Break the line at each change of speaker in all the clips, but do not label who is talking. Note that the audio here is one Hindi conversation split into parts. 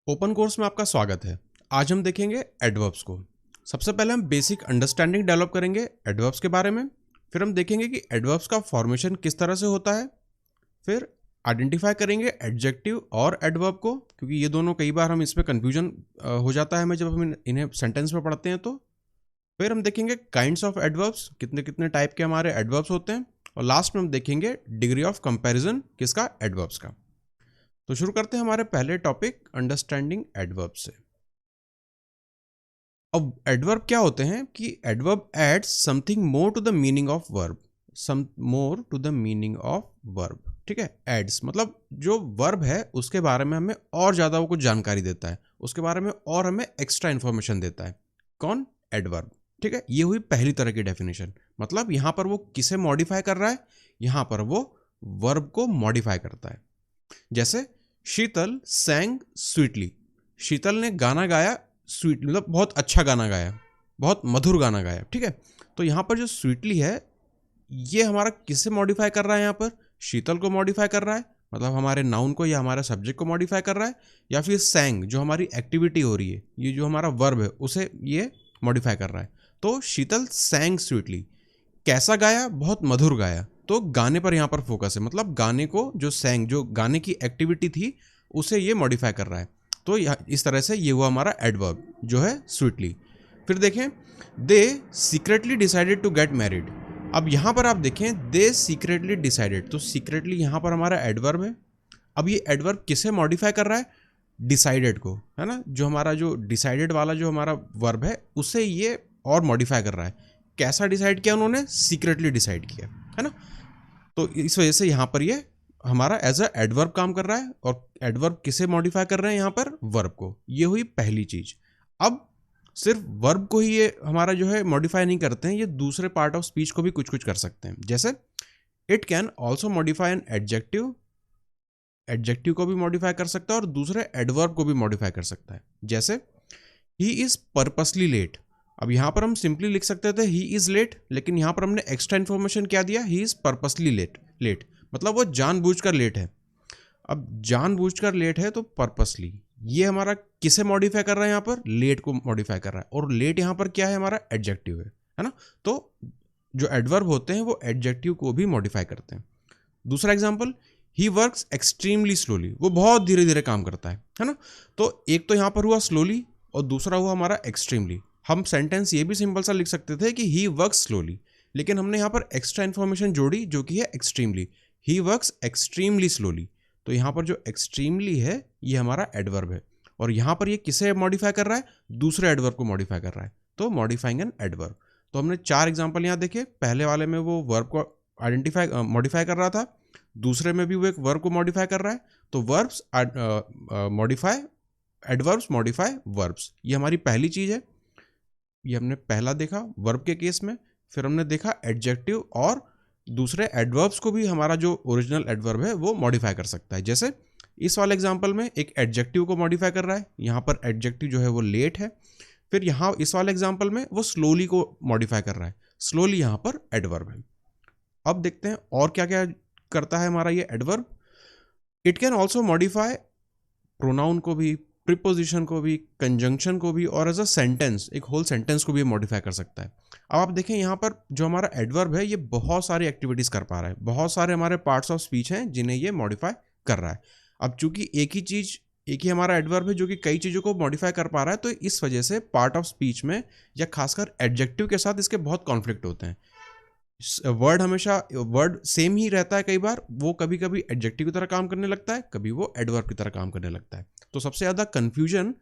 ओपन कोर्स में आपका स्वागत है। आज हम देखेंगे एडवर्ब्स को। सबसे पहले हम बेसिक अंडरस्टैंडिंग डेवलप करेंगे एडवर्ब्स के बारे में। फिर हम देखेंगे कि एडवर्ब्स का फॉर्मेशन किस तरह से होता है। फिर आइडेंटिफाई करेंगे एडजेक्टिव और एडवर्ब को, क्योंकि ये दोनों कई बार हम इसमें कन्फ्यूजन हो जाता है हमें जब हम इन्हें सेंटेंस में पढ़ते हैं। तो फिर हम देखेंगे काइंड्स ऑफ एडवर्ब्स, कितने कितने टाइप के हमारे एडवर्ब्स होते हैं। और लास्ट में हम देखेंगे डिग्री ऑफ कंपैरिजन किसका, एडवर्ब्स का। तो शुरू करते हैं हमारे पहले टॉपिक अंडरस्टैंडिंग एडवर्ब से। अब एडवर्ब क्या होते हैं कि adverb adds something more to the meaning of verb, some more to the meaning of verb. ठीक है, एड्स मतलब जो वर्ब है उसके बारे में हमें और ज्यादा वो कुछ जानकारी देता है, उसके बारे में और हमें एक्स्ट्रा इंफॉर्मेशन देता है। कौन? एडवर्ब। ठीक है, ये हुई पहली तरह की डेफिनेशन। मतलब यहां पर वो किसे मॉडिफाई कर रहा है, यहां पर वो वर्ब को मॉडिफाई करता है। जैसे शीतल सैंग स्वीटली, शीतल ने गाना गाया स्वीट, मतलब बहुत अच्छा गाना गाया, बहुत मधुर गाना गाया। ठीक है, तो यहाँ पर जो स्वीटली है ये हमारा किसे मॉडिफाई कर रहा है, यहाँ पर शीतल को मॉडिफाई कर रहा है, मतलब हमारे नाउन को या हमारे सब्जेक्ट को मॉडिफाई कर रहा है, या फिर सैंग जो हमारी एक्टिविटी हो रही है, ये जो हमारा वर्ब है उसे ये मॉडिफाई कर रहा है। तो शीतल सैंग स्वीटली, कैसा गाया, बहुत मधुर गाया। तो गाने पर यहाँ पर फोकस है, मतलब गाने को जो सैंग, जो गाने की एक्टिविटी थी उसे ये मॉडिफाई कर रहा है। तो इस तरह से ये हुआ हमारा एडवर्ब जो है स्वीटली। फिर देखें they secretly decided to get married. अब यहाँ पर आप देखें दे सीक्रेटली डिसाइडेड, तो सीक्रेटली यहाँ पर हमारा एडवर्ब है। अब ये एडवर्ब किसे मॉडिफाई कर रहा है? डिसाइडेड को, है ना, जो हमारा जो डिसाइडेड वाला जो हमारा वर्ब है उसे ये और मॉडिफाई कर रहा है। कैसा डिसाइड किया उन्होंने? सीक्रेटली डिसाइड किया, है ना। तो इस वजह से यहाँ पर ये हमारा एज अ एडवर्ब काम कर रहा है। और एडवर्ब किसे मॉडिफाई कर रहे हैं? यहाँ पर वर्ब को। ये हुई पहली चीज। अब सिर्फ वर्ब को ही ये हमारा जो है मॉडिफाई नहीं करते हैं, ये दूसरे पार्ट ऑफ स्पीच को भी कुछ कुछ कर सकते हैं। जैसे it can also modify an adjective, adjective को भी मॉडिफाई कर सकता है और दूसरे एडवर्ब को भी मॉडिफाई कर सकता है। जैसे ही इज पर्पसली लेट। अब यहां पर हम सिंपली लिख सकते थे ही इज लेट, लेकिन यहां पर हमने एक्स्ट्रा इन्फॉर्मेशन क्या दिया? He is purposely late. Late मतलब वो जानबूझकर लेट है। अब जानबूझकर लेट है तो पर्पसली, ये हमारा किसे मॉडिफाई कर रहा है? यहाँ पर लेट को मॉडिफाई कर रहा है। और लेट यहां पर क्या है? हमारा एडजेक्टिव है ना। तो जो एडवर्ब होते हैं वो एडजेक्टिव को भी मॉडिफाई करते हैं। दूसरा example, he works extremely slowly, वो बहुत धीरे धीरे काम करता है ना। तो एक तो यहां पर हुआ स्लोली और दूसरा हुआ हमारा एक्सट्रीमली। हम सेंटेंस ये भी सिंपल सा लिख सकते थे कि ही वर्क्स स्लोली, लेकिन हमने यहाँ पर एक्स्ट्रा इन्फॉर्मेशन जोड़ी जो कि है extremely. He works extremely slowly, तो यहाँ पर जो एक्सट्रीमली है ये हमारा एडवर्ब है। और यहाँ पर ये किसे मॉडिफाई कर रहा है? दूसरे एडवर्ब को मॉडिफाई कर रहा है। तो मॉडिफाइंग एन एडवर्ब। तो हमने 4 एग्जाम्पल यहाँ देखे। पहले वाले में वो वर्ब को आइडेंटिफाई मॉडिफाई कर रहा था, दूसरे में भी वो एक वर्ब को मॉडिफाई कर रहा है। तो verbs modify adverbs modify verbs, ये हमारी पहली चीज है। ये हमने पहला देखा वर्ब के केस में। फिर हमने देखा एडजेक्टिव और दूसरे एडवर्ब्स को भी हमारा जो ओरिजिनल एडवर्ब है वो मॉडिफाई कर सकता है। जैसे इस वाले एग्जांपल में एक एडजेक्टिव को मॉडिफाई कर रहा है, यहाँ पर एडजेक्टिव जो है वो लेट है। फिर यहाँ इस वाले एग्जांपल में वो स्लोली को मॉडिफाई कर रहा है, स्लोली यहाँ पर एडवर्ब है। अब देखते हैं और क्या क्या करता है हमारा ये adverb. It can also modify pronoun को भी, प्रीपोजिशन को भी, कंजंक्शन को भी, और एज अ सेंटेंस, एक होल सेंटेंस को भी मॉडिफाई कर सकता है। अब आप देखें यहाँ पर जो हमारा एडवर्ब है ये बहुत सारी एक्टिविटीज कर पा रहा है, बहुत सारे हमारे पार्ट्स ऑफ स्पीच हैं जिन्हें ये मॉडिफाई कर रहा है। अब चूंकि एक ही हमारा एडवर्ब है जो कि कई चीज़ों को मॉडिफाई कर पा रहा है, तो इस वजह से पार्ट ऑफ स्पीच में या खासकर एडजेक्टिव के साथ इसके बहुत कॉन्फ्लिक्ट होते हैं। वर्ड हमेशा वर्ड सेम ही रहता है, कई बार वो कभी कभी एडजेक्टिव की तरह काम करने लगता है, कभी वो एडवर्ब की तरह काम करने लगता है। तो सबसे ज़्यादा कंफ्यूजन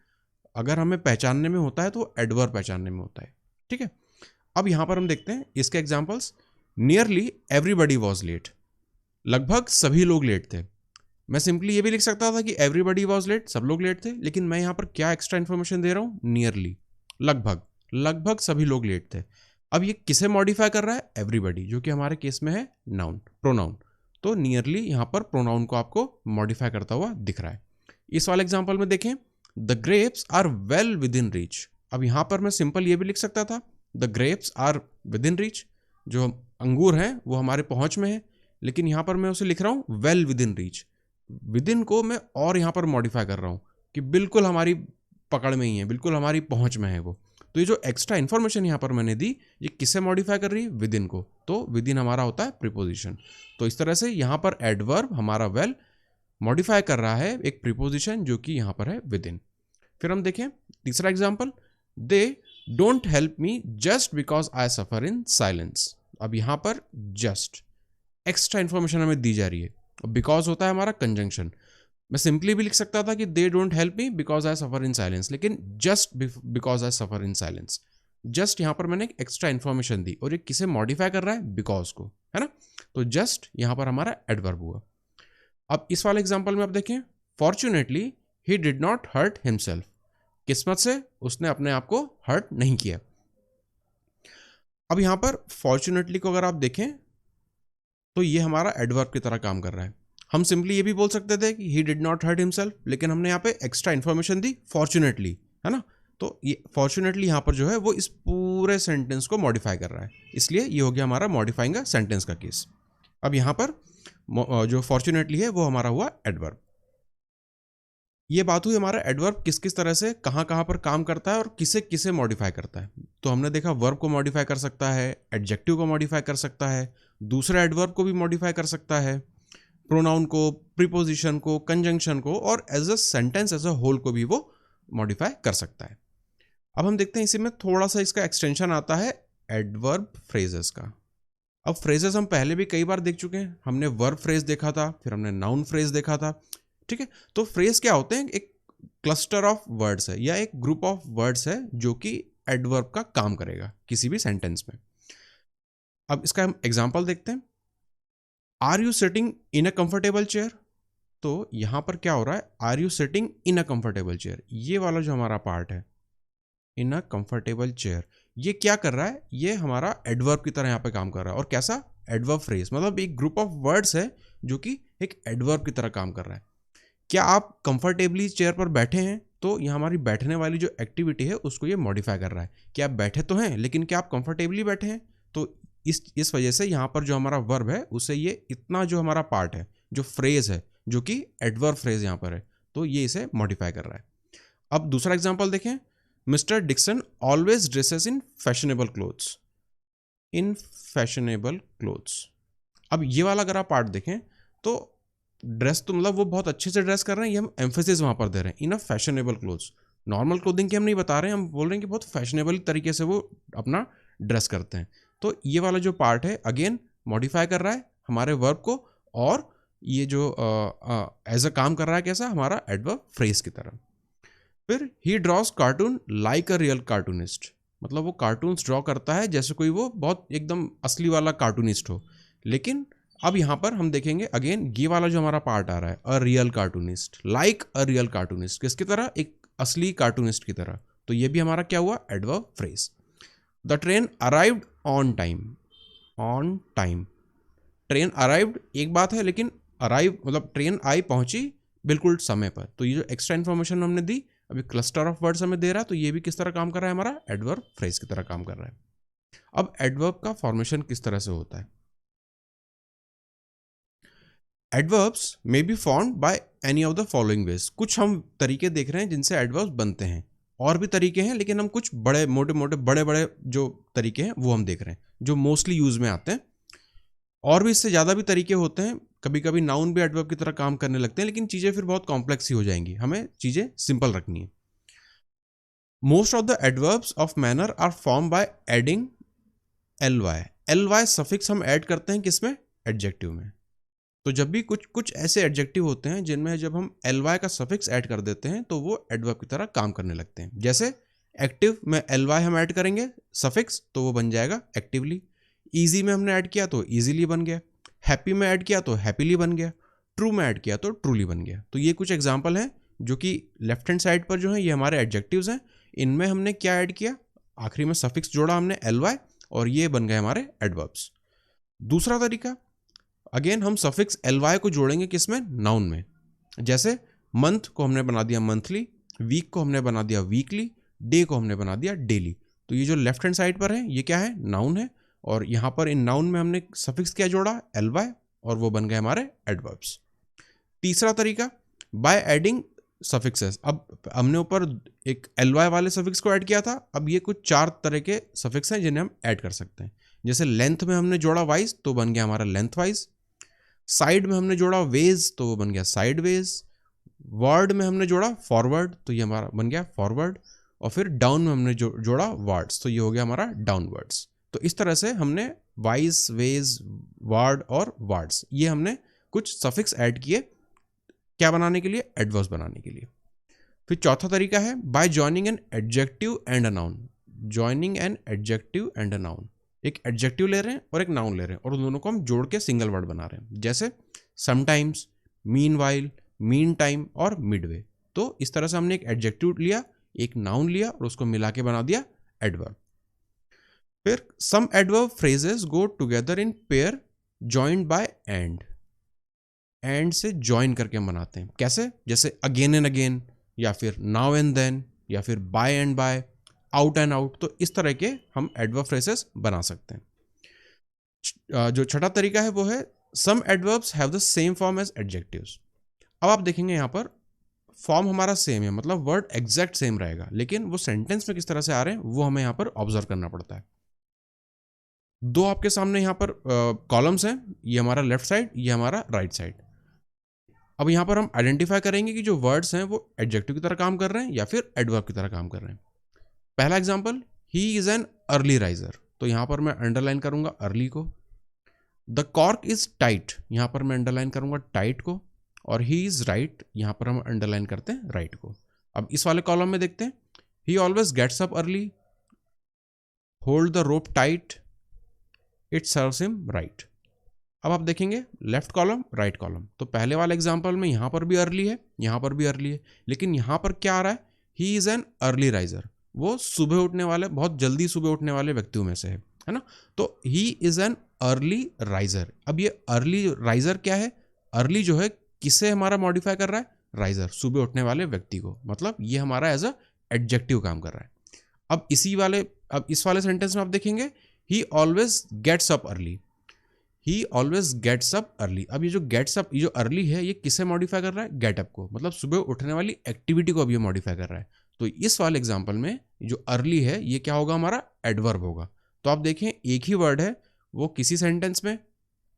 अगर हमें पहचानने में होता है तो एडवर्ब पहचानने में होता है। ठीक है, अब यहां पर हम देखते हैं इसके examples. Nearly everybody was late, लगभग सभी लोग लेट थे। मैं सिंपली ये भी लिख सकता था कि एवरीबडी वॉज लेट, सब लोग लेट थे, लेकिन मैं यहां पर क्या एक्स्ट्रा इन्फॉर्मेशन दे रहा हूं? नियरली, लगभग, लगभग सभी लोग लेट थे। अब ये किसे मॉडिफाई कर रहा है? एवरीबडी, जो कि हमारे केस में है नाउन, प्रोनाउन। तो नियरली यहां पर प्रोनाउन को आपको मॉडिफाई करता हुआ दिख रहा है। इस वाले एग्जांपल में देखें, the grapes are well within reach. अब यहां पर मैं सिंपल ये भी लिख सकता था, the grapes are within reach, जो अंगूर हैं वो हमारे पहुंच में है, लेकिन यहां पर मैं उसे लिख रहा हूं well within reach. With in को मैं और यहां पर मॉडिफाई कर रहा हूं, कि बिल्कुल हमारी पकड़ में ही है, बिल्कुल हमारी पहुंच में है वो। तो ये जो एक्स्ट्रा इन्फॉर्मेशन यहाँ पर मैंने दी, ये किसे मॉडिफाई कर रही है? विद इन को। तो विद इन हमारा होता है प्रीपोजिशन। तो इस तरह से यहाँ पर एडवर्ब हमारा वेल मॉडिफाई कर रहा है एक प्रीपोजिशन जो कि यहाँ पर है विद इन। फिर हम देखें तीसरा example, they don't help me just because I suffer in silence. अब यहाँ पर जस्ट एक्स्ट्रा इन्फॉर्मेशन हमें दी जा रही है, बिकॉज होता है हमारा कंजंक्शन। मैं सिंपली भी लिख सकता था कि they don't help me because I suffer in silence, लेकिन just because I suffer in silence. Just यहाँ पर मैंने एक एक्स्ट्रा इन्फॉर्मेशन दी और ये किसे मॉडिफाई कर रहा है? बिकॉज को, है ना। तो जस्ट यहाँ पर हमारा एडवर्ब हुआ। अब इस वाले एग्जाम्पल में आप देखें, fortunately he did not hurt himself. किस्मत से उसने अपने आप को हर्ट नहीं किया। अब यहां पर फॉर्चुनेटली को अगर आप देखें तो ये हमारा एडवर्ब की तरह काम कर रहा है। हम सिंपली ये भी बोल सकते थे कि he did not hurt himself, लेकिन हमने यहाँ पे एक्स्ट्रा इन्फॉर्मेशन दी फॉर्चुनेटली, है ना। तो ये फॉर्चुनेटली यहाँ पर जो है वो इस पूरे सेंटेंस को मॉडिफाई कर रहा है, इसलिए ये हो गया हमारा मॉडिफाइंग सेंटेंस का केस। अब यहाँ पर जो फॉर्चुनेटली है वो हमारा हुआ एडवर्ब। ये बात हुई हमारा एडवर्ब किस किस तरह से कहाँ कहाँ पर काम करता है और किसे किसे मॉडिफाई करता है। तो हमने देखा वर्ब को मॉडिफाई कर सकता है, एडजेक्टिव को मॉडिफाई कर सकता है, दूसरे एडवर्ब को भी मॉडिफाई कर सकता है, प्रोनाउन को, प्रीपोजिशन को, कंजंक्शन को, और as a sentence as a whole को भी वो मॉडिफाई कर सकता है। अब हम देखते हैं इसी में थोड़ा सा इसका एक्सटेंशन आता है एडवर्ब फ्रेजेस का। अब फ्रेजेस हम पहले भी कई बार देख चुके हैं, हमने वर्ब फ्रेज देखा था, फिर हमने नाउन फ्रेज देखा था, ठीक है। तो फ्रेज क्या होते हैं? एक क्लस्टर ऑफ वर्ड्स है या एक ग्रुप ऑफ वर्ड्स है जो कि एडवर्ब का काम करेगा किसी भी सेंटेंस में। अब इसका हम एग्जांपल देखते हैं। Are you sitting in a comfortable chair? तो यहां पर क्या हो रहा है? Are you sitting in a comfortable chair, ये वाला जो हमारा पार्ट है, इन अ कंफर्टेबल चेयर, ये क्या कर रहा है? ये हमारा एडवर्ब की तरह यहां पे काम कर रहा है। और कैसा? एडवर्ब फ्रेज, मतलब एक ग्रुप ऑफ वर्ड्स है जो कि एक एडवर्ब की तरह काम कर रहा है। क्या आप कंफर्टेबली चेयर पर बैठे हैं? तो यहाँ हमारी बैठने वाली जो एक्टिविटी है उसको ये मॉडिफाई कर रहा है कि आप बैठे तो हैं, लेकिन क्या आप कंफर्टेबली बैठे हैं? तो इस वजह से यहाँ पर जो हमारा वर्ब है उसे ये इतना जो हमारा पार्ट है, जो फ्रेज है, जो कि एडवर्ब फ्रेज यहाँ पर है, तो ये इसे मॉडिफाई कर रहा है। अब दूसरा एग्जाम्पल देखें, मिस्टर डिक्सन ऑलवेज ड्रेसेस इन फैशनेबल क्लोथ्स। इन फैशनेबल क्लोथ्स, अब ये वाला अगर आप पार्ट देखें तो ड्रेस तो मतलब वो बहुत अच्छे से ड्रेस कर रहे हैं, ये हम एम्फेसिस वहां पर दे रहे हैं, इन अ फैशनेबल क्लोथ्स। नॉर्मल क्लोथिंग की हम नहीं बता रहे हैं, हम बोल रहे हैं कि बहुत फैशनेबल तरीके से वो अपना ड्रेस करते हैं। तो ये वाला जो पार्ट है अगेन मॉडिफाई कर रहा है हमारे वर्ब को, और ये जो एज अ काम कर रहा है कैसा? हमारा एडवर्ब फ्रेज की तरह। फिर ही drawers cartoon like a real cartoonist, मतलब वो कार्टून्स ड्रॉ करता है जैसे कोई वो बहुत एकदम असली वाला कार्टूनिस्ट हो। लेकिन अब यहाँ पर हम देखेंगे अगेन ये वाला जो हमारा पार्ट आ रहा है, a real cartoonist, like a real cartoonist, किसकी तरह? एक असली कार्टूनिस्ट की तरह। तो ये भी हमारा क्या हुआ? Adverb phrase. The train arrived on time. On time, train arrived एक बात है, लेकिन अराइव मतलब ट्रेन आई, पहुंची बिल्कुल समय पर। तो ये जो एक्स्ट्रा इन्फॉर्मेशन हमने दी, अभी क्लस्टर ऑफ वर्ड्स हमें दे रहा है, तो ये भी किस तरह काम कर रहा है? हमारा एडवर्ब फ्रेज की तरह काम कर रहा है। अब एडवर्ब का फॉर्मेशन किस तरह से होता है? Adverbs may be formed by any of the following veg. कुछ हम तरीके देख रहे हैं जिनसे एडवर्ब्स बनते हैं, और भी तरीके हैं, लेकिन हम कुछ बड़े मोटे मोटे बड़े बड़े जो तरीके हैं वो हम देख रहे हैं जो मोस्टली यूज में आते हैं। और भी इससे ज़्यादा भी तरीके होते हैं, कभी कभी नाउन भी एडवर्ब की तरह काम करने लगते हैं, लेकिन चीज़ें फिर बहुत कॉम्प्लेक्स ही हो जाएंगी, हमें चीज़ें सिंपल रखनी है। Most of the adverbs of manner are form by adding L Y. L Y suffix हम ऐड करते हैं किसमें? एडजेक्टिव में। तो जब भी कुछ कुछ ऐसे एडजेक्टिव होते हैं जिनमें जब हम एल वाई का सफिक्स ऐड कर देते हैं तो वो एडवर्ब की तरह काम करने लगते हैं। जैसे एक्टिव में एल वाई हम ऐड करेंगे सफिक्स तो वो बन जाएगा एक्टिवली। ईजी में हमने ऐड किया तो ईजीली बन गया, हैप्पी में ऐड किया तो हैप्पीली बन गया, ट्रू में ऐड किया तो ट्रूली बन गया। तो ये कुछ एग्जाम्पल हैं जो कि लेफ्ट हैंड साइड पर जो है ये हमारे एडजेक्टिव्स हैं। इनमें हमने क्या ऐड किया? आखिरी में सफिक्स जोड़ा हमने एल वाई, और ये बन गए हमारे एडवर्ब्स। दूसरा तरीका, अगेन हम सफिक्स एल वाई को जोड़ेंगे किसमें? नाउन में। जैसे मंथ को हमने बना दिया मंथली, वीक को हमने बना दिया वीकली, डे को हमने बना दिया डेली। तो ये जो लेफ्ट हैंड साइड पर है ये क्या है? नाउन है, और यहाँ पर इन नाउन में हमने सफिक्स क्या जोड़ा? एल वाई, और वो बन गए हमारे एडवर्ब्स। तीसरा तरीका, बाय एडिंग सफिक्सेस। अब हमने ऊपर एक ly वाले सफिक्स को ऐड किया था, अब ये कुछ 4 तरह के सफिक्स हैं जिन्हें हम ऐड कर सकते हैं। जैसे लेंथ में हमने जोड़ा वाइज तो बन गया हमारा लेंथ वाइज, साइड में हमने जोड़ा वेज तो वो बन गया साइड वेज, वर्ड में हमने जोड़ा फॉरवर्ड तो ये हमारा बन गया फॉरवर्ड, और फिर डाउन में हमने जोड़ा वर्ड्स तो ये हो गया हमारा डाउनवर्ड्स। तो इस तरह से हमने वाइज, वेज, वर्ड और वर्ड्स ये हमने कुछ सफिक्स ऐड किए, क्या बनाने के लिए? एडवर्ब्स बनाने के लिए। फिर चौथा तरीका है bye joining an adjective and a noun. Joining an adjective and a noun, एक एडजेक्टिव ले रहे हैं और एक नाउन ले रहे हैं और उन दोनों को हम जोड़ के सिंगल वर्ड बना रहे हैं, जैसे समटाइम्स, मीनवाइल, मीन टाइम और मिडवे। तो इस तरह से हमने एक एडजेक्टिव लिया, एक नाउन लिया और उसको मिला के बना दिया एडवर्ब। फिर some adverb phrases go together in pair joined by and से ज्वाइन करके हम बनाते हैं। कैसे? जैसे अगेन एंड अगेन, या फिर नाउ एंड देन, या फिर by and by, out and out. तो इस तरह के हम एडवर्ब फ्रेजेस बना सकते हैं। जो छठा तरीका है वो है some adverbs have the same form as adjectives. अब आप देखेंगे यहाँ पर फॉर्म हमारा सेम है, मतलब वर्ड एग्जैक्ट सेम रहेगा, लेकिन वो सेंटेंस में किस तरह से आ रहे हैं वो हमें यहाँ पर ऑब्जर्व करना पड़ता है। दो आपके सामने यहाँ पर कॉलम्स हैं, ये हमारा लेफ्ट साइड, ये हमारा राइट साइड। अब यहाँ पर हम आइडेंटिफाई करेंगे कि जो वर्ड्स हैं वो एडजेक्टिव की तरह काम कर रहे हैं या फिर एडवर्ब की तरह काम कर रहे हैं। पहला example, he is an early riser, तो यहाँ पर मैं अंडरलाइन करूंगा अर्ली को। द कॉर्क इज टाइट, यहाँ पर मैं अंडरलाइन करूंगा टाइट को। और ही इज राइट, यहाँ पर हम अंडरलाइन करते हैं राइट को। अब इस वाले कॉलम में देखते हैं, he always gets up early, hold the rope tight, it serves him right. अब आप देखेंगे लेफ्ट कॉलम राइट कॉलम, तो पहले वाले एग्जांपल में यहाँ पर भी अर्ली है, यहाँ पर भी अर्ली है, लेकिन यहाँ पर क्या आ रहा है? He is an early riser, वो सुबह उठने वाले, बहुत जल्दी सुबह उठने वाले व्यक्तियों में से है ना। तो he is an early riser. अब ये अर्ली राइजर क्या है? अर्ली जो है किसे हमारा मॉडिफाई कर रहा है? राइजर, सुबह उठने वाले व्यक्ति को, मतलब ये हमारा एज अ एडजेक्टिव काम कर रहा है। अब इस वाले सेंटेंस में आप देखेंगे he always gets up early, he always gets up early. अब ये जो गेट्स अप, ये जो अर्ली है, ये किसे मॉडिफाई कर रहा है? गेटअप को, मतलब सुबह उठने वाली एक्टिविटी को अब ये मॉडिफाई कर रहा है। तो इस वाले एग्जांपल में जो अर्ली है ये क्या होगा? हमारा एडवर्ब होगा। तो आप देखें एक ही वर्ड है, वो किसी सेंटेंस में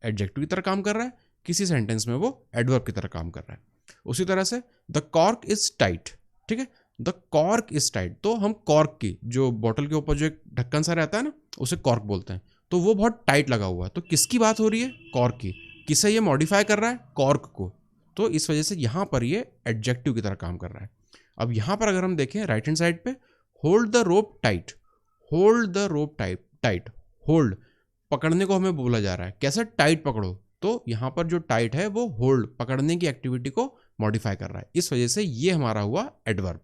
एडजेक्टिव की तरह काम कर रहा है, किसी सेंटेंस में वो एडवर्ब की तरह काम कर रहा है। उसी तरह से द कॉर्क इज टाइट, ठीक है, द कॉर्क इज टाइट, तो हम कॉर्क की, जो बोतल के ऊपर जो एक ढक्कन सा रहता है ना, उसे कॉर्क बोलते हैं, तो वो बहुत टाइट लगा हुआ है। तो किसकी बात हो रही है? कॉर्क की। किसे ये मॉडिफाई कर रहा है? कॉर्क को। तो इस वजह से यहाँ पर ये एडजेक्टिव की तरह काम कर रहा है। अब यहाँ पर अगर हम देखें राइट हैंड साइड पे, hold the rope tight, hold the rope tight, hold पकड़ने को हमें बोला जा रहा है, कैसे? टाइट पकड़ो। तो यहाँ पर जो टाइट है वो होल्ड, पकड़ने की एक्टिविटी को मॉडिफाई कर रहा है, इस वजह से ये हमारा हुआ एडवर्ब।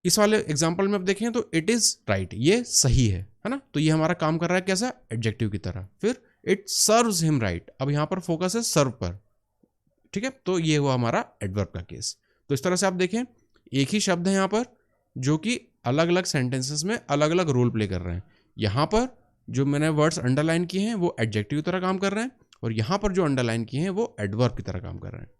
इस वाले एग्जाम्पल में आप देखें तो इट इज राइट, ये सही है ना, तो ये हमारा काम कर रहा है कैसा? एडजेक्टिव की तरह। फिर इट सर्व्स हिम राइट, अब यहाँ पर फोकस है सर्व पर, ठीक है, तो ये हुआ हमारा एडवर्ब का केस। तो इस तरह से आप देखें एक ही शब्द है यहाँ पर जो कि अलग अलग सेंटेंसेस में अलग अलग रोल प्ले कर रहे हैं। यहाँ पर जो मैंने वर्ड्स अंडरलाइन किए हैं वो एडजेक्टिव की तरह काम कर रहे हैं, और यहाँ पर जो अंडरलाइन किए हैं वो एडवर्ब की तरह काम कर रहे हैं।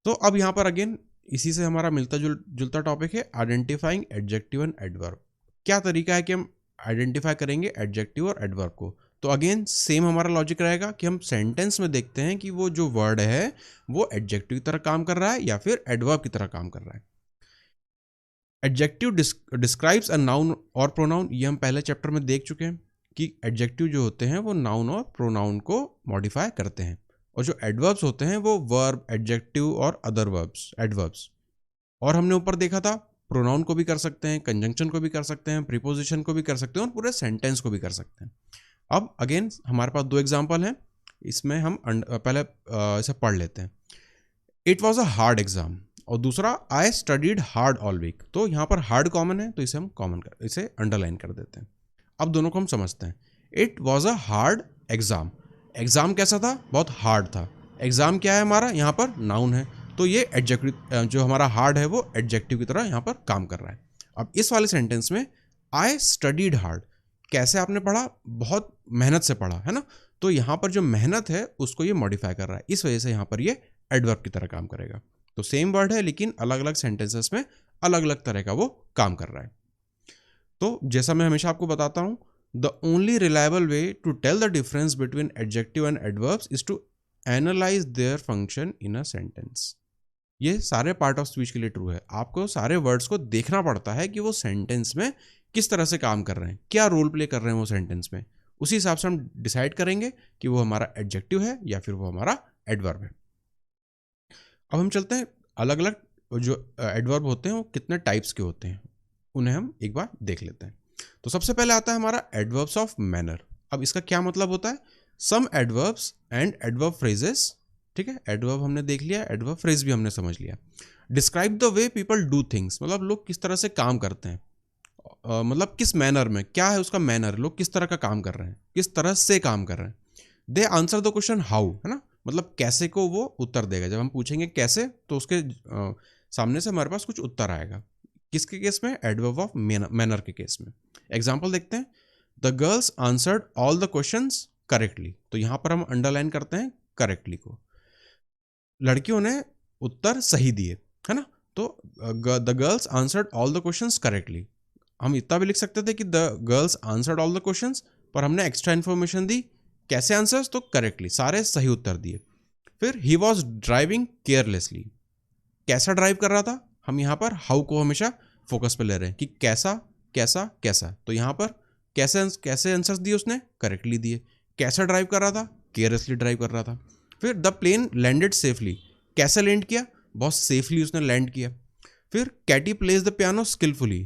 तो अब यहाँ पर अगेन इसी से हमारा मिलता जुलता टॉपिक है आइडेंटिफाइंग एडजेक्टिव एंड एडवर्ब। क्या तरीका है कि हम आइडेंटिफाई करेंगे एडजेक्टिव और एडवर्ब को? तो अगेन सेम हमारा लॉजिक रहेगा कि हम सेंटेंस में देखते हैं कि वो जो वर्ड है वो एडजेक्टिव की तरह काम कर रहा है या फिर एडवर्ब की तरह काम कर रहा है। एडजेक्टिव डिस्क्राइब्स अ नाउन और प्रोनाउन, ये हम पहले चैप्टर में देख चुके हैं कि एडजेक्टिव जो होते हैं वो नाउन और प्रोनाउन को मॉडिफाई करते हैं, और जो एडवर्ब्स होते हैं वो वर्ब, एडजेक्टिव और अदर वर्ब्स, एडवर्ब्स। और हमने ऊपर देखा था प्रोनाउन को भी कर सकते हैं, कंजंक्शन को भी कर सकते हैं, प्रीपोजिशन को भी कर सकते हैं और पूरे सेंटेंस को भी कर सकते हैं। अब अगेन हमारे पास दो एग्जांपल हैं, इसमें हम पहले इसे पढ़ लेते हैं। It was a hard exam, और दूसरा I studied hard all week. तो यहाँ पर हार्ड कॉमन है तो इसे हम इसे अंडरलाइन कर देते हैं। अब दोनों को हम समझते हैं। It was a hard exam, exam कैसा था? बहुत हार्ड था। एग्जाम क्या है हमारा? यहाँ पर नाउन है, तो ये एडजेक्टिव, जो हमारा हार्ड है वो एडजेक्टिव की तरह यहाँ पर काम कर रहा है। अब इस वाले सेंटेंस में आई स्टडीड हार्ड, कैसे आपने पढ़ा? बहुत मेहनत से पढ़ा, है ना, तो यहाँ पर जो मेहनत है उसको ये मॉडिफाई कर रहा है, इस वजह से यहाँ पर ये एडवर्ब की तरह काम करेगा। तो सेम वर्ड है लेकिन अलग अलग सेंटेंसेस में अलग अलग तरह का वो काम कर रहा है। तो जैसा मैं हमेशा आपको बताता हूं, the only reliable way to tell the difference between adjective and adverbs is to analyse their function in a sentence. ये सारे पार्ट ऑफ स्पीच के लिए ट्रू है। आपको सारे वर्ड्स को देखना पड़ता है कि वो सेंटेंस में किस तरह से काम कर रहे हैं, क्या रोल प्ले कर रहे हैं वो सेंटेंस में। उसी हिसाब से हम डिसाइड करेंगे कि वो हमारा एडजेक्टिव है या फिर वो हमारा एडवर्ब है। अब हम चलते हैं, अलग अलग जो एडवर्ब होते हैं वो कितने टाइप्स के होते हैं उन्हें हम एक बार देख लेते हैं। तो सबसे पहले आता है हमारा एडवर्ब्स ऑफ मैनर। अब इसका क्या मतलब होता है, some adverbs and adverb phrases, ठीक है, एडवर्ब हमने देख लिया, एडवर्ब फ्रेज भी हमने समझ लिया। Describe the way people do things, मतलब लोग किस तरह से काम करते हैं, मतलब किस मैनर में, क्या है उसका मैनर, लोग किस तरह का काम कर रहे हैं, किस तरह से काम कर रहे हैं। दे आंसर द क्वेश्चन हाउ, है ना, मतलब कैसे को वो उत्तर देगा। जब हम पूछेंगे कैसे तो उसके सामने से हमारे पास कुछ उत्तर आएगा। किसके केस में, एडवर्ब ऑफ मैनर के केस में। एग्जाम्पल देखते हैं, the girls answered all the questions correctly, तो यहां पर हम अंडरलाइन करते हैं करेक्टली को, लड़कियों ने उत्तर सही दिए, है ना। तो the girls answered all the questions correctly, हम इतना भी लिख सकते थे कि the girls answered all the questions, पर हमने एक्स्ट्रा इन्फॉर्मेशन दी, कैसे आंसर्स, तो करेक्टली, सारे सही उत्तर दिए। फिर ही वॉज ड्राइविंग केयरलेसली, कैसा ड्राइव कर रहा था, हम यहाँ पर हाउ को हमेशा फोकस पे ले रहे हैं कि कैसा कैसा कैसा, तो यहाँ पर कैसे कैसे आंसर्स दिए उसने, करेक्टली दिए। कैसा ड्राइव कर रहा था, केयरलेसली ड्राइव कर रहा था। फिर द प्लेन लैंडेड सेफली, कैसे लैंड किया, बहुत सेफली उसने लैंड किया। फिर Katy plays the piano skilfully,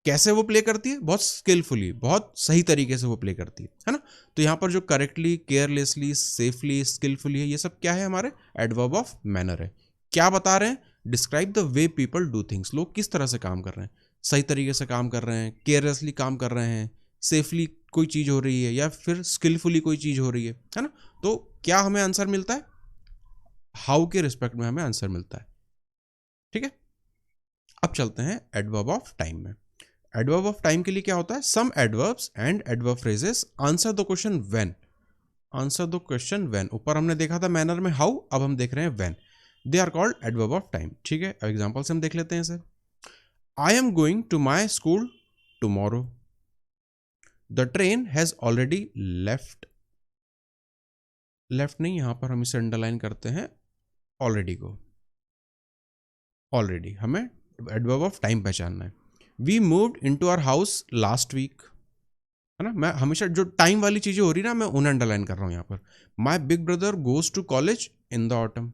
कैसे वो प्ले करती है, बहुत स्किलफुली, बहुत सही तरीके से वो प्ले करती है ना। तो यहाँ पर जो करेक्टली, केयरलेसली, सेफली, स्किलफुली है, ये सब क्या है, हमारे एडवर्ब ऑफ मैनर है। क्या बता रहे हैं, describe the way people do things, लोग किस तरह से काम कर रहे हैं, सही तरीके से काम कर रहे हैं, केयरलेसली काम कर रहे हैं, सेफली कोई चीज़ हो रही है, या फिर स्किलफुली कोई चीज़ हो रही है ना। तो क्या हमें आंसर मिलता है, हाउ के रिस्पेक्ट में हमें आंसर मिलता है, ठीक है। अब चलते हैं एडवर्ब ऑफ टाइम में। एडवर्ब ऑफ टाइम के लिए क्या होता है, some adverbs and adverb phrases answer the question when, answer the question when, ऊपर हमने देखा था मैनर में हाउ, अब हम देख रहे हैं when, they are called adverb of time, ठीक है। एग्जांपल से हम देख लेते हैं इसे, I am going to my school tomorrow, the train has already left, left नहीं, यहां पर हम इसे अंडरलाइन करते हैं ऑलरेडी को, ऑलरेडी हमें एडवर्ब ऑफ टाइम पहचानना है। We moved into our house last week, है ना, मैं हमेशा जो टाइम वाली चीजें हो रही ना मैं उन्हें अंडरलाइन कर रहा हूं यहाँ पर। My big brother goes to college in the autumn.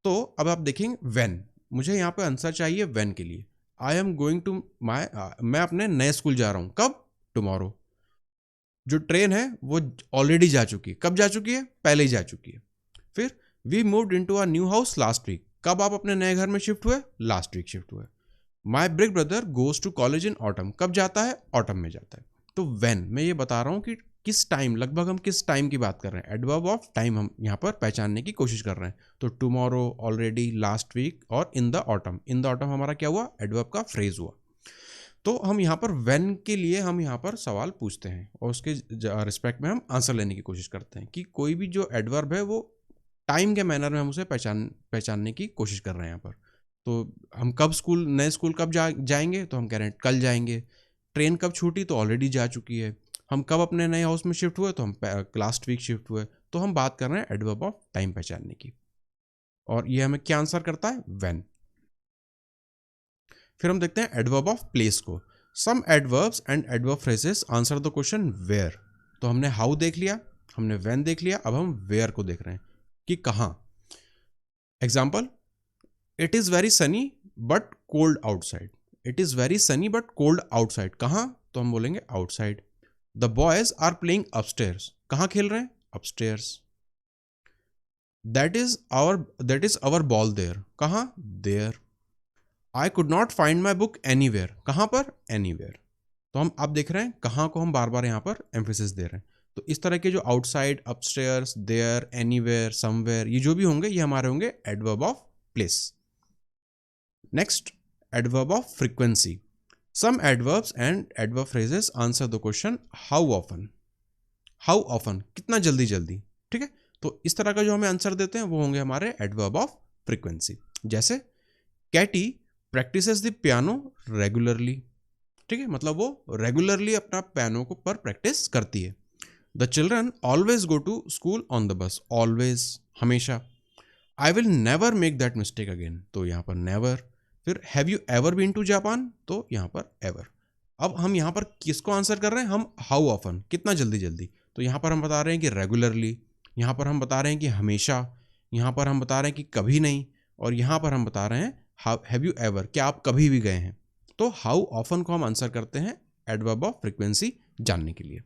तो अब आप देखेंगे व्हेन, मुझे यहाँ पे आंसर चाहिए व्हेन के लिए। I am going to my, मैं अपने नए स्कूल जा रहा हूँ, कब, टुमारो। जो ट्रेन है वो ऑलरेडी जा चुकी है, कब जा चुकी है, पहले ही जा चुकी है। फिर we moved into our new house last week, कब आप अपने नए घर में शिफ्ट हुए, लास्ट वीक शिफ्ट हुए। My big brother goes to college in autumn, कब जाता है, ऑटम में जाता है। तो व्हेन, मैं ये बता रहा हूँ कि किस टाइम, लगभग हम किस टाइम की बात कर रहे हैं, एडवर्ब ऑफ टाइम हम यहाँ पर पहचानने की कोशिश कर रहे हैं। तो टुमारो, ऑलरेडी, लास्ट वीक और इन the autumn, in the autumn हमारा क्या हुआ, एडवर्ब का फ्रेज हुआ। तो हम यहाँ पर व्हेन के लिए हम यहाँ पर सवाल पूछते हैं और उसके रिस्पेक्ट में हम आंसर लेने की कोशिश करते हैं कि कोई भी जो एडवर्ब है वो टाइम के मैनर में हम उसे पहचानने की कोशिश कर रहे हैं यहाँ पर। तो हम कब स्कूल, नए स्कूल कब जाएंगे, तो हम कह रहे हैं कल जाएंगे। ट्रेन कब छूटी, तो ऑलरेडी जा चुकी है। हम कब अपने नए हाउस में शिफ्ट हुए, तो हम लास्ट वीक शिफ्ट हुए। तो हम बात कर रहे हैं एडवर्ब ऑफ टाइम पहचानने की, और ये हमें क्या आंसर करता है, व्हेन। फिर हम देखते हैं एडवर्ब ऑफ प्लेस को। Some adverbs and adverb phrases answer the question where. तो हमने हाउ देख लिया, हमने व्हेन देख लिया, अब हम वेयर को देख रहे हैं कि कहाँ। Example, it is very sunny but cold outside, it is very sunny but cold outside, कहाँ, तो हम बोलेंगे outside. The boys are playing upstairs, कहाँ खेल रहे हैं, upstairs. That is our ball there, कहाँ, there. I could not find my book anywhere, कहाँ पर, एनीवेयर। तो हम अब देख रहे हैं कहाँ को हम बार बार यहाँ पर एम्फेसिस दे रहे हैं। तो इस तरह के जो outside, upstairs, there, anywhere, somewhere, ये जो भी होंगे ये हमारे होंगे adverb of place. Next, adverb of frequency. Some adverbs and adverb phrases answer the question how often, how often, कितना जल्दी जल्दी, ठीक है। तो इस तरह का जो हमें आंसर देते हैं वो होंगे हमारे एडवर्ब ऑफ फ्रीक्वेंसी। जैसे Katie practises the piano regularly, ठीक है, मतलब वो रेगुलरली अपना पियानो को पर प्रैक्टिस करती है। The children always go to school on the bus, always हमेशा। I will never make that mistake again, तो यहाँ पर नेवर। फिर have you ever been to Japan, तो यहाँ पर एवर। अब हम यहाँ पर किसको आंसर कर रहे हैं, हम हाउ ऑफन, कितना जल्दी जल्दी, तो यहाँ पर हम बता रहे हैं कि रेगुलरली, यहाँ पर हम बता रहे हैं कि हमेशा, यहाँ पर हम बता रहे हैं कि कभी नहीं, और यहाँ पर हम बता रहे हैं हैव यू एवर, क्या आप कभी भी गए हैं। तो हाउ ऑफन को हम आंसर करते हैं एडवर्ब ऑफ फ्रीक्वेंसी जानने के लिए।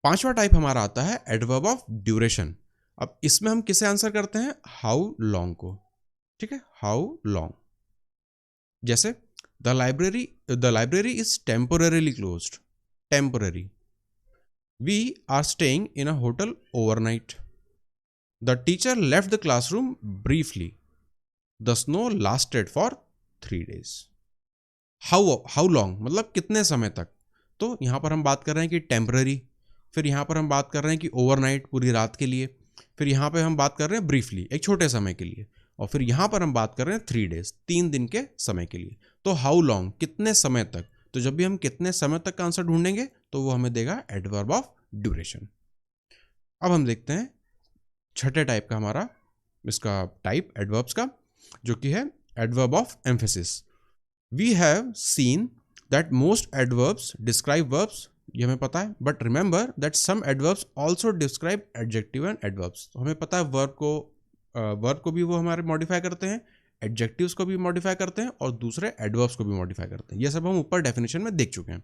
पांचवा टाइप हमारा आता है एडवर्ब ऑफ ड्यूरेशन। अब इसमें हम किसे आंसर करते हैं, हाउ लॉन्ग को, ठीक है, हाउ लॉन्ग। जैसे the library is temporarily closed, temporary. We are staying in a hotel overnight. The teacher left the classroom briefly. The snow lasted for 3 days। How long मतलब कितने समय तक, तो यहां पर हम बात कर रहे हैं कि टेम्पररी, फिर यहाँ पर हम बात कर रहे हैं कि ओवरनाइट, पूरी रात के लिए, फिर यहाँ पे हम बात कर रहे हैं ब्रीफली, एक छोटे समय के लिए, और फिर यहाँ पर हम बात कर रहे हैं 3 days, 3 दिन के समय के लिए। तो हाउ लॉन्ग कितने समय तक, तो जब भी हम कितने समय तक का आंसर ढूंढेंगे तो वो हमें देगा एडवर्ब ऑफ ड्यूरेशन। अब हम देखते हैं छठे टाइप का हमारा इसका टाइप एडवर्ब्स का, जो कि है adverb of emphasis. We have seen that most adverbs describe verbs, ये हमें पता है, but remember that some adverbs also describe adjective and adverbs. तो हमें पता है वर्ब को भी वो हमारे मॉडिफाई करते हैं, एडजेक्टिव्स को भी मॉडिफाई करते हैं, और दूसरे एडवर्ब्स को भी मॉडिफाई करते हैं। ये सब हम ऊपर डेफिनेशन में देख चुके हैं।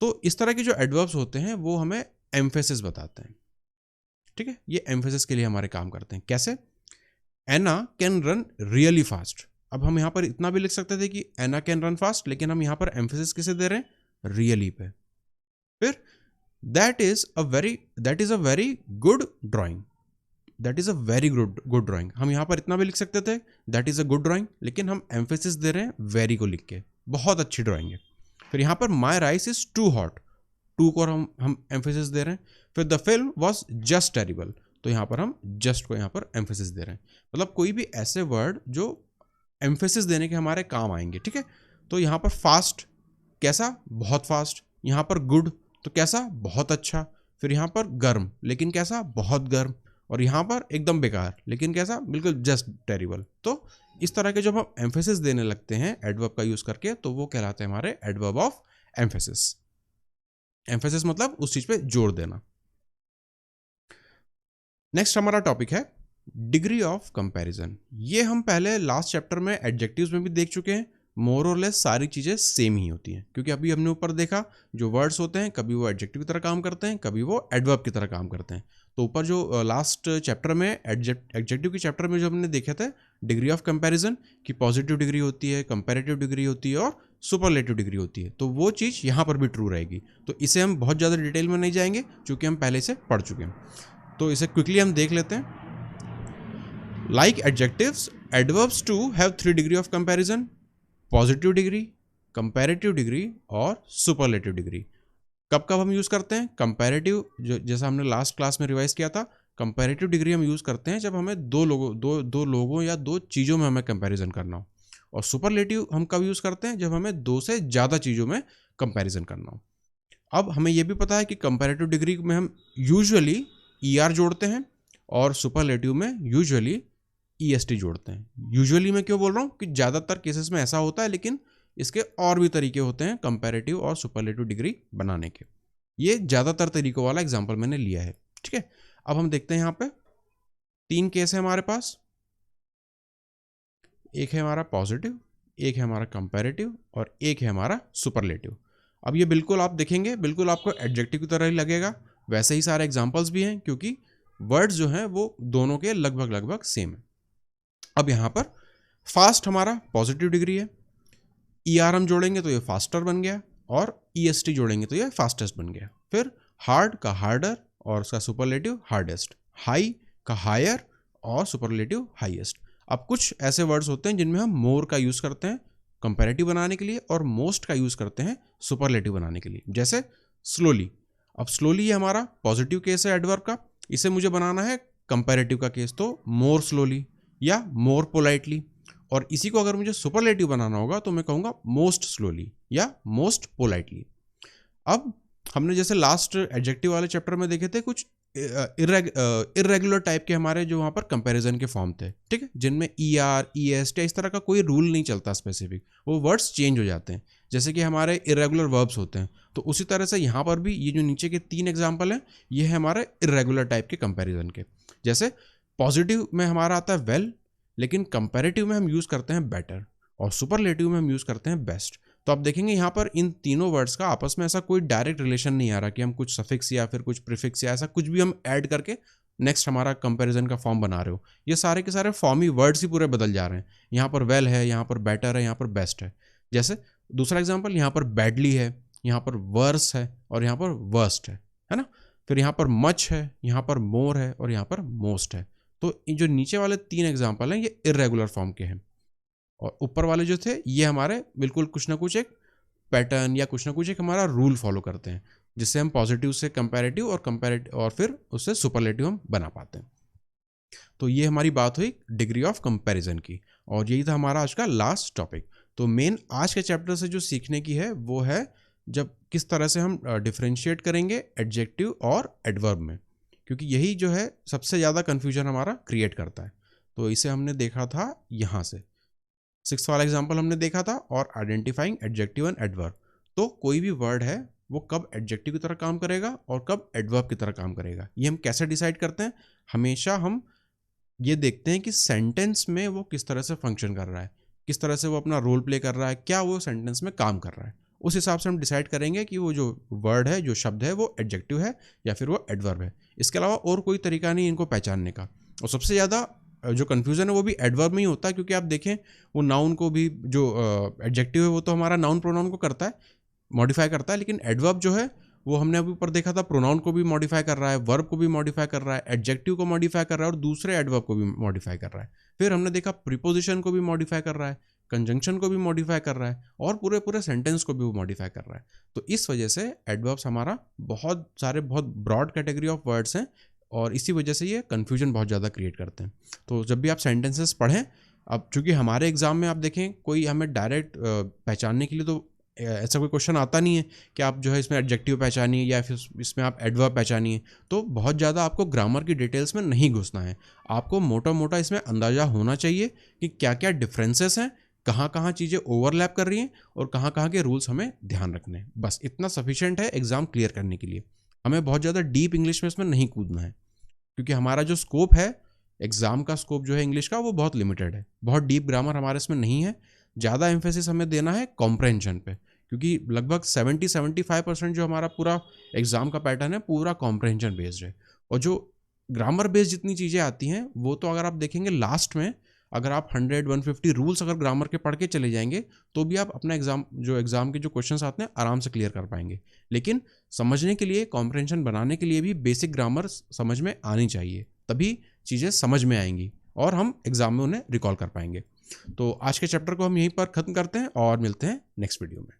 तो इस तरह के जो एडवर्ब्स होते हैं वो हमें एम्फेसिस बताते हैं, ठीक है, ये एम्फेसिस के लिए हमारे काम करते हैं। कैसे, एना कैन रन रियली फास्ट। अब हम यहाँ पर इतना भी लिख सकते थे कि एना कैन रन फास्ट, लेकिन हम यहाँ पर एम्फेसिस किसे दे रहे हैं, रियली पे। फिर that is a very good drawing, that is a very good drawing, हम यहाँ पर इतना भी लिख सकते थे that is a good drawing, लेकिन हम एम्फेसिस दे रहे हैं वेरी को लिख के, बहुत अच्छी ड्राइंग है। फिर यहाँ पर my rice is too hot, too को हम एम्फेसिस दे रहे हैं। फिर the film was just terrible, तो यहाँ पर हम जस्ट को यहाँ पर एम्फेसिस दे रहे हैं। मतलब कोई भी ऐसे वर्ड जो एम्फेसिस देने के हमारे काम आएंगे, ठीक है। तो यहाँ पर फास्ट, कैसा, बहुत फास्ट। यहाँ पर गुड, तो कैसा, बहुत अच्छा। फिर यहाँ पर गर्म, लेकिन कैसा, बहुत गर्म। और यहाँ पर एकदम बेकार, लेकिन कैसा, बिल्कुल जस्ट टेरिबल। तो इस तरह के जब हम एम्फेसिस देने लगते हैं एडवर्ब का यूज करके, तो वो कहलाते हैं हमारे एडवर्ब ऑफ एम्फेसिस। एम्फेसिस मतलब उस चीज पे जोर देना। नेक्स्ट हमारा टॉपिक है डिग्री ऑफ कंपैरिजन। ये हम पहले लास्ट चैप्टर में एडजेक्टिव्स में भी देख चुके हैं। मोर और लेस सारी चीज़ें सेम ही होती हैं, क्योंकि अभी हमने ऊपर देखा जो वर्ड्स होते हैं कभी वो एडजेक्टिव की तरह काम करते हैं, कभी वो एडवर्ब की तरह काम करते हैं। तो ऊपर जो लास्ट चैप्टर में एडजेक्टिव के चैप्टर में जो हमने देखे थे डिग्री ऑफ कंपैरिजन की पॉजिटिव डिग्री होती है, कंपैरेटिव डिग्री होती है और सुपरलेटिव डिग्री होती है, तो वो चीज़ यहाँ पर भी ट्रू रहेगी। तो इसे हम बहुत ज़्यादा डिटेल में नहीं जाएंगे क्योंकि हम पहले से पढ़ चुके हैं, तो इसे क्विकली हम देख लेते हैं। Like adjectives, adverbs too have 3 degree of comparison: positive degree, comparative degree और सुपरलेटिव डिग्री। कब कब हम यूज़ करते हैं कंपैरेटिव, जो जैसा हमने लास्ट क्लास में रिवाइज किया था, कंपैरेटिव डिग्री हम यूज़ करते हैं जब हमें दो लोगों या दो चीज़ों में हमें कंपैरिजन करना हो। और सुपरलेटिव हम कब यूज़ करते हैं, जब हमें 2 से ज़्यादा चीज़ों में कंपैरिजन करना हो। अब हमें यह भी पता है कि कंपैरेटिव डिग्री में हम यूजुअली ER जोड़ते हैं और सुपरलेटिव में यूजुअली EST जोड़ते हैं। यूजुअली मैं क्यों बोल रहा हूँ कि ज़्यादातर केसेस में ऐसा होता है, लेकिन इसके और भी तरीके होते हैं कंपैरेटिव और सुपरलेटिव डिग्री बनाने के। ये ज़्यादातर तरीकों वाला एग्जाम्पल मैंने लिया है, ठीक है। अब हम देखते हैं यहाँ पे 3 केस है हमारे पास, एक है हमारा पॉजिटिव, एक है हमारा कंपैरेटिव और एक है हमारा सुपरलेटिव। अब ये बिल्कुल आप देखेंगे बिल्कुल आपको एडजेक्टिव की तरह ही लगेगा, वैसे ही सारे एग्जाम्पल्स भी हैं क्योंकि वर्ड्स जो हैं वो दोनों के लगभग सेम है। अब यहाँ पर फास्ट हमारा पॉजिटिव डिग्री है, ER हम जोड़ेंगे तो ये फास्टर बन गया और EST जोड़ेंगे तो ये फास्टेस्ट बन गया। फिर हार्ड का हार्डर और उसका सुपरलेटिव हार्डेस्ट, हाई का हायर और सुपरलेटिव हाईएस्ट। अब कुछ ऐसे वर्ड्स होते हैं जिनमें हम मोर का यूज़ करते हैं कंपैरेटिव बनाने के लिए और मोस्ट का यूज़ करते हैं सुपरलेटिव बनाने के लिए, जैसे स्लोली। अब स्लोली हमारा पॉजिटिव केस है एडवर्ब का इसे मुझे बनाना है कंपैरेटिव का केस, तो मोर स्लोली या मोर पोलाइटली। और इसी को अगर मुझे सुपरलेटिव बनाना होगा तो मैं कहूँगा मोस्ट स्लोली या मोस्ट पोलाइटली। अब हमने जैसे लास्ट एडजेक्टिव वाले चैप्टर में देखे थे कुछ इरेगुलर टाइप के हमारे जो वहाँ पर कंपैरिजन के फॉर्म थे, ठीक है, जिनमें ER ES इस तरह का कोई रूल नहीं चलता स्पेसिफिक, वो वर्ड्स चेंज हो जाते हैं, जैसे कि हमारे इरेगुलर वर्ब्स होते हैं। तो उसी तरह से यहाँ पर भी ये जो नीचे के 3 एग्जाम्पल हैं ये है हमारे इरेगुलर टाइप के कंपैरिजन के। जैसे पॉजिटिव में हमारा आता है वेल, लेकिन कंपैरेटिव में हम यूज़ करते हैं बेटर, और सुपरलेटिव में हम यूज़ करते हैं बेस्ट। तो आप देखेंगे यहाँ पर इन तीनों वर्ड्स का आपस में ऐसा कोई डायरेक्ट रिलेशन नहीं आ रहा कि हम कुछ सफिक्स या फिर कुछ प्रीफिक्स या ऐसा कुछ भी हम ऐड करके नेक्स्ट हमारा कंपैरिजन का फॉर्म बना रहे हो। ये सारे के सारे फॉर्म ही वर्ड्स ही पूरे बदल जा रहे हैं। यहाँ पर वेल है, यहाँ पर बेटर है, यहाँ पर बेस्ट है। जैसे दूसरा एग्जाम्पल, यहाँ पर बैडली है, यहाँ पर वर्स है और यहाँ पर वर्स्ट है ना। फिर यहाँ पर मच है, यहाँ पर मोर है और यहाँ पर मोस्ट है। तो जो नीचे वाले 3 एग्जाम्पल हैं ये इरेगुलर फॉर्म के हैं, और ऊपर वाले जो थे ये हमारे बिल्कुल कुछ ना कुछ एक पैटर्न या कुछ ना कुछ एक हमारा रूल फॉलो करते हैं, जिससे हम पॉजिटिव से कंपैरेटिव और फिर उससे सुपरलेटिव हम बना पाते हैं। तो ये हमारी बात हुई डिग्री ऑफ कंपैरिजन की, और यही था हमारा आज का लास्ट टॉपिक। तो मेन आज के चैप्टर से जो सीखने की है वो है जब किस तरह से हम डिफ्रेंशिएट करेंगे एडजेक्टिव और एडवर्ब में, क्योंकि यही जो है सबसे ज़्यादा कन्फ्यूजन हमारा क्रिएट करता है। तो इसे हमने देखा था यहाँ से 6th वाला एग्जाम्पल हमने देखा था, और आइडेंटिफाइंग एडजेक्टिव एंड एडवर्ब। तो कोई भी वर्ड है वो कब एडजेक्टिव की तरह काम करेगा और कब एडवर्ब की तरह काम करेगा, ये हम कैसे डिसाइड करते हैं। हमेशा हम ये देखते हैं कि सेंटेंस में वो किस तरह से फंक्शन कर रहा है, किस तरह से वो अपना रोल प्ले कर रहा है, क्या वो सेंटेंस में काम कर रहा है। उस हिसाब से हम डिसाइड करेंगे कि वो जो वर्ड है, जो शब्द है, वो एडजेक्टिव है या फिर वो एडवर्ब है। इसके अलावा और कोई तरीका नहीं इनको पहचानने का। और सबसे ज़्यादा जो कन्फ्यूज़न है वो भी एडवर्ब में ही होता है, क्योंकि आप देखें वो नाउन को भी, जो एडजेक्टिव है वो तो हमारा नाउन प्रोनाउन को करता है, मॉडिफाई करता है, लेकिन एडवर्ब जो है वो हमने अभी ऊपर देखा था प्रोनाउन को भी मॉडिफाई कर रहा है, वर्ब को भी मॉडिफाई कर रहा है, एडजेक्टिव को मॉडिफाई कर रहा है और दूसरे एडवर्ब को भी मॉडिफाई कर रहा है। फिर हमने देखा प्रीपोजिशन को भी मॉडिफाई कर रहा है, कंजंक्शन को भी मॉडिफाई कर रहा है, और पूरे पूरे सेंटेंस को भी वो मॉडिफाई कर रहा है। तो इस वजह से एडवर्ब्स हमारा बहुत सारे बहुत ब्रॉड कैटेगरी ऑफ वर्ड्स हैं, और इसी वजह से ये कन्फ्यूजन बहुत ज़्यादा क्रिएट करते हैं। तो जब भी आप सेंटेंसेस पढ़ें, अब चूंकि हमारे एग्जाम में आप देखें कोई हमें डायरेक्ट पहचानने के लिए तो ऐसा कोई क्वेश्चन आता नहीं है कि आप जो है इसमें एडजेक्टिव पहचानिए या फिर इसमें आप एडवर्ब पहचानिए। तो बहुत ज़्यादा आपको ग्रामर की डिटेल्स में नहीं घुसना है, आपको मोटा मोटा इसमें अंदाज़ा होना चाहिए कि क्या क्या डिफरेंसेस हैं, कहाँ कहाँ चीज़ें ओवरलैप कर रही हैं और कहाँ कहाँ के रूल्स हमें ध्यान रखने हैं। बस इतना सफिशिएंट है एग्ज़ाम क्लियर करने के लिए। हमें बहुत ज़्यादा डीप इंग्लिश में इसमें नहीं कूदना है, क्योंकि हमारा जो स्कोप है, एग्ज़ाम का स्कोप जो है इंग्लिश का, वो बहुत लिमिटेड है। बहुत डीप ग्रामर हमारे इसमें नहीं है। ज़्यादा एम्फेसिस हमें देना है कॉम्प्रहेंशन पे, क्योंकि लगभग 70-75% जो हमारा पूरा एग्ज़ाम का पैटर्न है पूरा कॉम्प्रहेंशन बेस्ड है। और जो ग्रामर बेस्ड जितनी चीज़ें आती हैं वो तो अगर आप देखेंगे लास्ट में, अगर आप 100-150 रूल्स अगर ग्रामर के पढ़ के चले जाएंगे तो भी आप अपना एग्ज़ाम के जो क्वेश्चंस आते हैं आराम से क्लियर कर पाएंगे। लेकिन समझने के लिए, कॉम्प्रहेंशन बनाने के लिए भी बेसिक ग्रामर समझ में आनी चाहिए, तभी चीज़ें समझ में आएंगी और हम एग्ज़ाम में उन्हें रिकॉल कर पाएंगे। तो आज के चैप्टर को हम यहीं पर ख़त्म करते हैं और मिलते हैं नेक्स्ट वीडियो में।